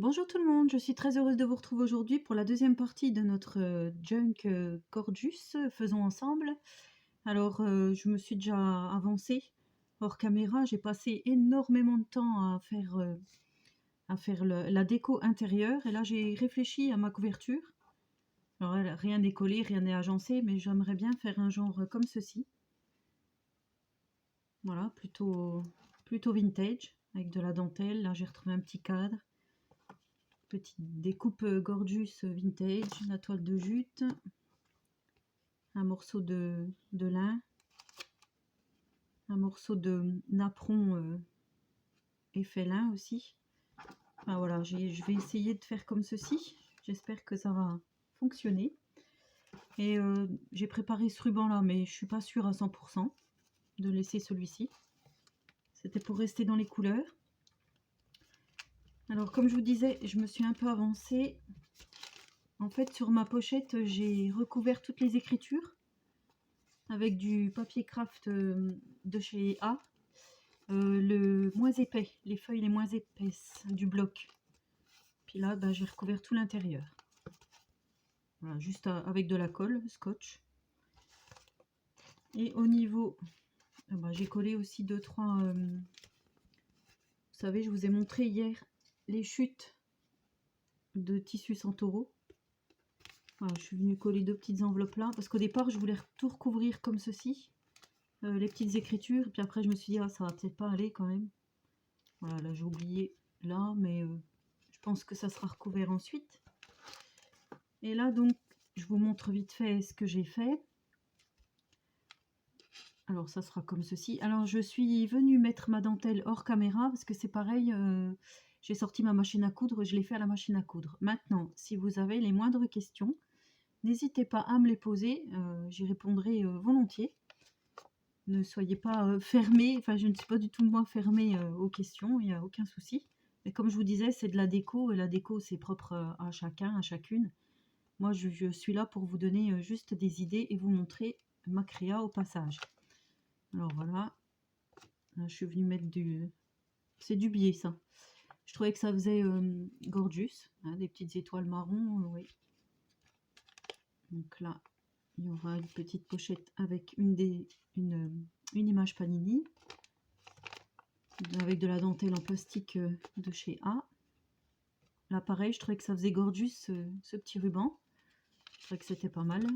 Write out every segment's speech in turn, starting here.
Bonjour tout le monde, je suis très heureuse de vous retrouver aujourd'hui pour la deuxième partie de notre junk Gorgeous, faisons ensemble. Alors, je me suis déjà avancée hors caméra, j'ai passé énormément de temps à faire la déco intérieure et là j'ai réfléchi à ma couverture. Alors rien n'est collé, rien n'est agencé, mais j'aimerais bien faire un genre comme ceci. Voilà, plutôt vintage, avec de la dentelle. Là j'ai retrouvé un petit cadre. Petite découpe Gorgeous vintage, la toile de jute, un morceau de lin, un morceau de napperon effet lin aussi. Enfin voilà, je vais essayer de faire comme ceci. J'espère que ça va fonctionner. Et j'ai préparé ce ruban là, mais je suis pas sûre à 100% de laisser celui-ci. C'était pour rester dans les couleurs. Alors comme je vous disais, je me suis un peu avancée. En fait, sur ma pochette, j'ai recouvert toutes les écritures avec du papier craft de chez A, le moins épais, les feuilles les moins épaisses du bloc. Puis là, j'ai recouvert tout l'intérieur. Voilà, juste avec de la colle, scotch. Et au niveau, j'ai collé aussi 2-3... vous savez, je vous ai montré hier les chutes de tissu Santoro. Voilà, je suis venue coller 2 petites enveloppes là, parce qu'au départ, je voulais tout recouvrir comme ceci. Les petites écritures, puis après je me suis dit, ah, ça va peut-être pas aller quand même. Voilà, là j'ai oublié là, mais je pense que ça sera recouvert ensuite. Et là donc, je vous montre vite fait ce que j'ai fait. Alors ça sera comme ceci. Alors je suis venue mettre ma dentelle hors caméra, parce que c'est pareil, j'ai sorti ma machine à coudre, je l'ai fait à la machine à coudre. Maintenant, si vous avez les moindres questions, n'hésitez pas à me les poser, j'y répondrai volontiers. Ne soyez pas fermés, enfin je ne suis pas du tout moi fermée aux questions, il n'y a aucun souci. Mais comme je vous disais, c'est de la déco, et la déco c'est propre à chacun, à chacune. Moi je suis là pour vous donner juste des idées et vous montrer ma créa au passage. Alors voilà, là, je suis venue mettre du... C'est du biais ça. Je trouvais que ça faisait gorgeous, hein, des petites étoiles marron, oui. Donc là, il y aura une petite pochette avec une image Panini, avec de la dentelle en plastique de chez A. Là pareil, je trouvais que ça faisait gorgeous ce petit ruban. Je trouvais que c'était pas mal.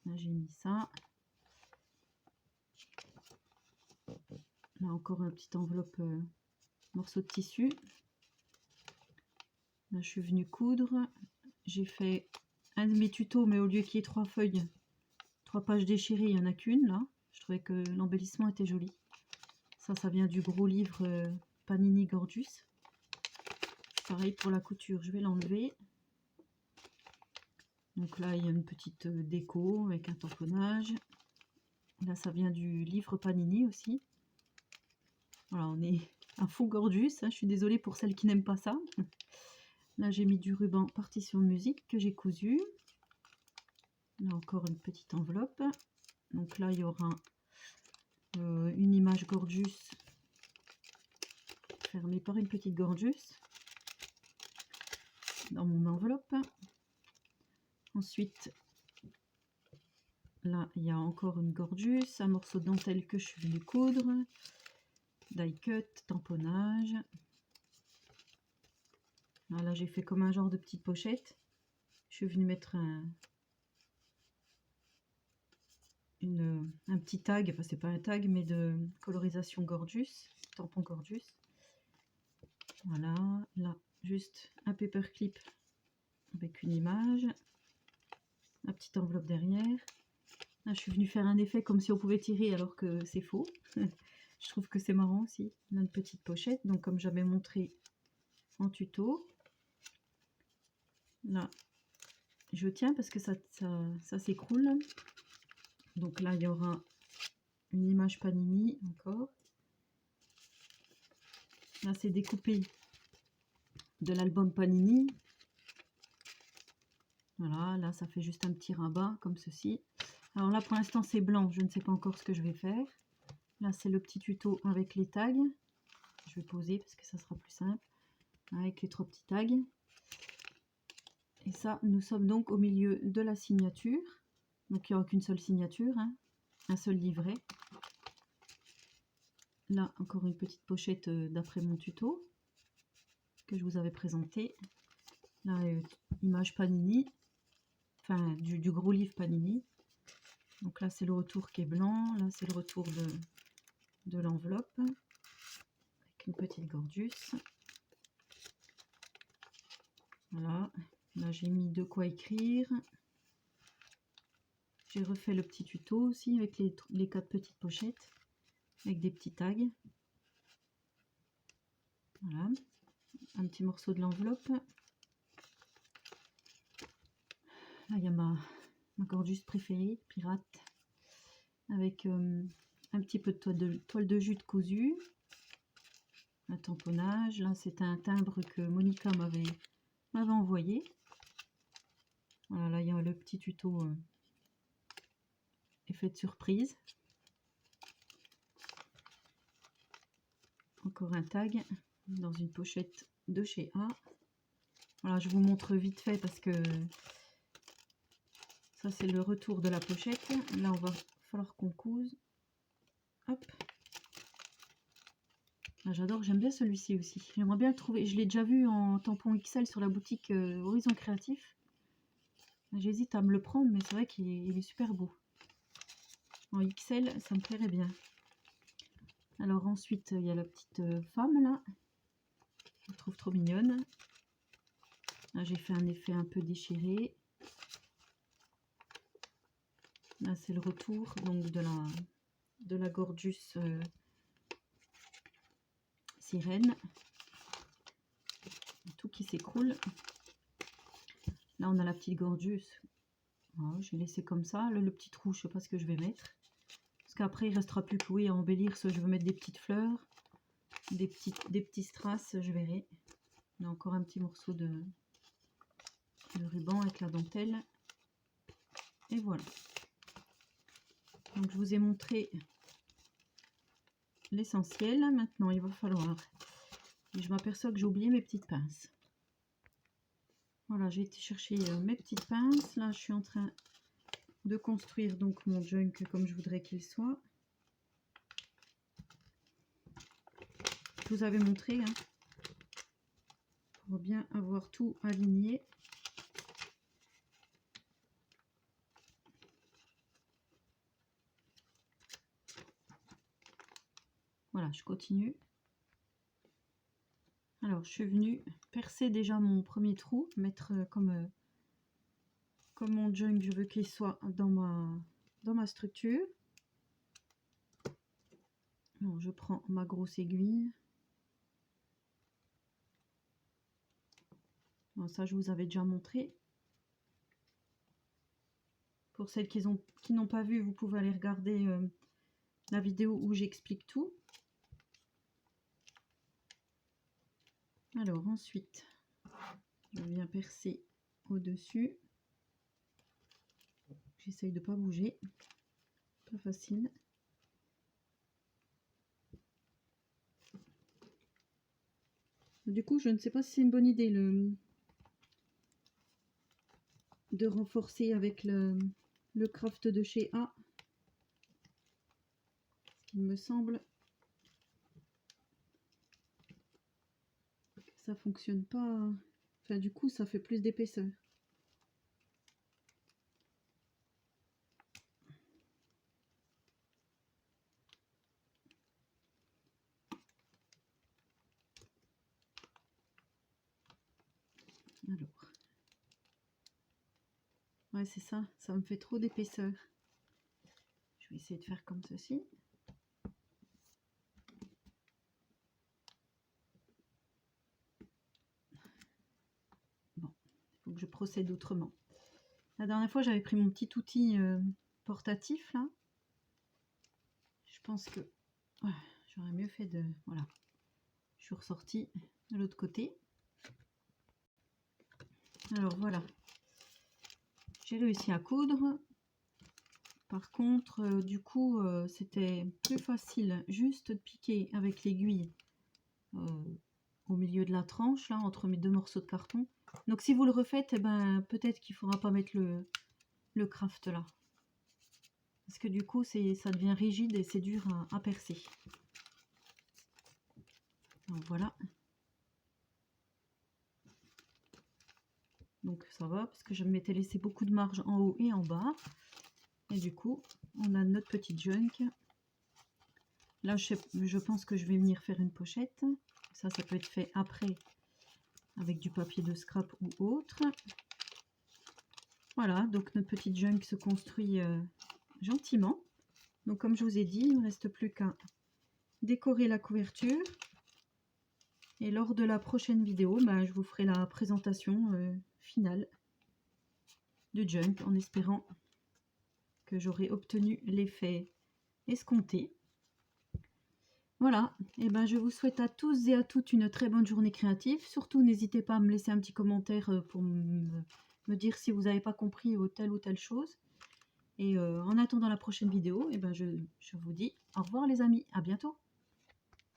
Là j'ai mis ça. Là encore un petit enveloppe morceau de tissu. Là je suis venue coudre. J'ai fait un de mes tutos, mais au lieu qu'il y ait 3 feuilles, 3 pages déchirées, il n'y en a qu'une là. Je trouvais que l'embellissement était joli. Ça vient du gros livre Panini Gorgeous. Pareil pour la couture, je vais l'enlever. Donc là, il y a une petite déco avec un tamponnage. Là, ça vient du livre Panini aussi. Voilà, on est à fond Gorgeous, hein. Je suis désolée pour celles qui n'aiment pas ça. Là, j'ai mis du ruban partition de musique que j'ai cousu. Là, encore une petite enveloppe. Donc là, il y aura une image Gorgeous fermée par une petite Gorgeous dans mon enveloppe. Ensuite, là, il y a encore une Gorgeous, un morceau de dentelle que je suis venue coudre, die cut, tamponnage. Là, j'ai fait comme un genre de petite pochette. Je suis venue mettre un petit tag, enfin c'est pas un tag, mais de colorisation Gorgeous, tampon Gorgeous. Voilà, là, juste un paperclip avec une image, la petite enveloppe derrière. Là, je suis venue faire un effet comme si on pouvait tirer alors que c'est faux. Je trouve que c'est marrant aussi. On a une petite pochette, donc comme j'avais montré en tuto. Là, je tiens parce que ça s'écroule. Donc là, il y aura une image Panini encore. Là, c'est découpé de l'album Panini. Voilà, là, ça fait juste un petit rabat comme ceci. Alors là, pour l'instant, c'est blanc. Je ne sais pas encore ce que je vais faire. Là, c'est le petit tuto avec les tags. Je vais poser parce que ça sera plus simple. avec les 3 petits tags. Et ça, nous sommes donc au milieu de la signature. Donc il n'y aura qu'une seule signature, hein, un seul livret. Là, encore une petite pochette d'après mon tuto que je vous avais présenté. Là, image Panini, enfin du gros livre Panini. Donc là, c'est le retour qui est blanc. Là, c'est le retour de l'enveloppe avec une petite Gordius. Voilà. Là, j'ai mis de quoi écrire. J'ai refait le petit tuto aussi avec les 4 petites pochettes avec des petits tags. Voilà. Un petit morceau de l'enveloppe. Là, il y a ma Gordius préférée, pirate, avec un petit peu de toile de jute cousue, un tamponnage. Là, c'est un timbre que Monica m'avait envoyé. Voilà, là, il y a le petit tuto effet de surprise. Encore un tag dans une pochette de chez A. Voilà, je vous montre vite fait parce que ça, c'est le retour de la pochette. Là, on va falloir qu'on couse. Hop. Ah, j'adore, j'aime bien celui-ci aussi. J'aimerais bien le trouver. Je l'ai déjà vu en tampon XL sur la boutique Horizon Créatif. J'hésite à me le prendre, mais c'est vrai qu'il est super beau. En XL, ça me plairait bien. Alors ensuite, il y a la petite femme là. Je la trouve trop mignonne. Là, j'ai fait un effet un peu déchiré. Là, c'est le retour donc de la Gordius sirène. Tout qui s'écroule. Là, on a la petite Gordius. Voilà, je vais laisser comme ça. Là, le petit trou, je sais pas ce que je vais mettre. Parce qu'après, il restera plus que oui à embellir. Soit je veux mettre des petites fleurs, des petits strass, je verrai. On a encore un petit morceau de ruban avec la dentelle. Et voilà. Donc, je vous ai montré l'essentiel. Maintenant, il va falloir... Et je m'aperçois que j'ai oublié mes petites pinces. Voilà, j'ai été chercher mes petites pinces. Là, je suis en train de construire donc mon junk comme je voudrais qu'il soit. Je vous avais montré, hein, pour bien avoir tout aligné. Voilà, je continue. Alors, je suis venue percer déjà mon premier trou, mettre comme mon junk, je veux qu'il soit dans ma structure. Alors, je prends ma grosse aiguille. Bon, ça, je vous avais déjà montré. Pour celles qui n'ont pas vu, vous pouvez aller regarder la vidéo où j'explique tout. Alors ensuite, je viens percer au-dessus. J'essaye de ne pas bouger. Pas facile. Du coup, je ne sais pas si c'est une bonne idée de renforcer avec le craft de chez A. Il me semble que ça fonctionne pas. Enfin, du coup, ça fait plus d'épaisseur. Alors. Ouais, c'est ça. Ça me fait trop d'épaisseur. Je vais essayer de faire comme ceci. Bon, il faut que je procède autrement. La dernière fois, j'avais pris mon petit outil portatif, là. Je pense que ouais, j'aurais mieux fait de... Voilà. Je suis ressortie de l'autre côté. Alors, voilà. J'ai réussi à coudre. Par contre, du coup, c'était plus facile juste de piquer avec l'aiguille au milieu de la tranche, là, entre mes deux morceaux de carton. Donc si vous le refaites, eh ben, peut-être qu'il ne faudra pas mettre le craft là. Parce que du coup, ça devient rigide et c'est dur à percer. Donc voilà. Donc ça va, parce que je m'étais laissé beaucoup de marge en haut et en bas. Et du coup, on a notre petite junk. Là, je pense que je vais venir faire une pochette. Ça peut être fait après avec du papier de scrap ou autre. Voilà, donc notre petite junk se construit gentiment. Donc comme je vous ai dit, il ne me reste plus qu'à décorer la couverture. Et lors de la prochaine vidéo, je vous ferai la présentation finale du junk en espérant que j'aurai obtenu l'effet escompté. Voilà, et je vous souhaite à tous et à toutes une très bonne journée créative. Surtout, n'hésitez pas à me laisser un petit commentaire pour me dire si vous n'avez pas compris telle ou telle chose. Et en attendant la prochaine vidéo, je vous dis au revoir les amis, à bientôt.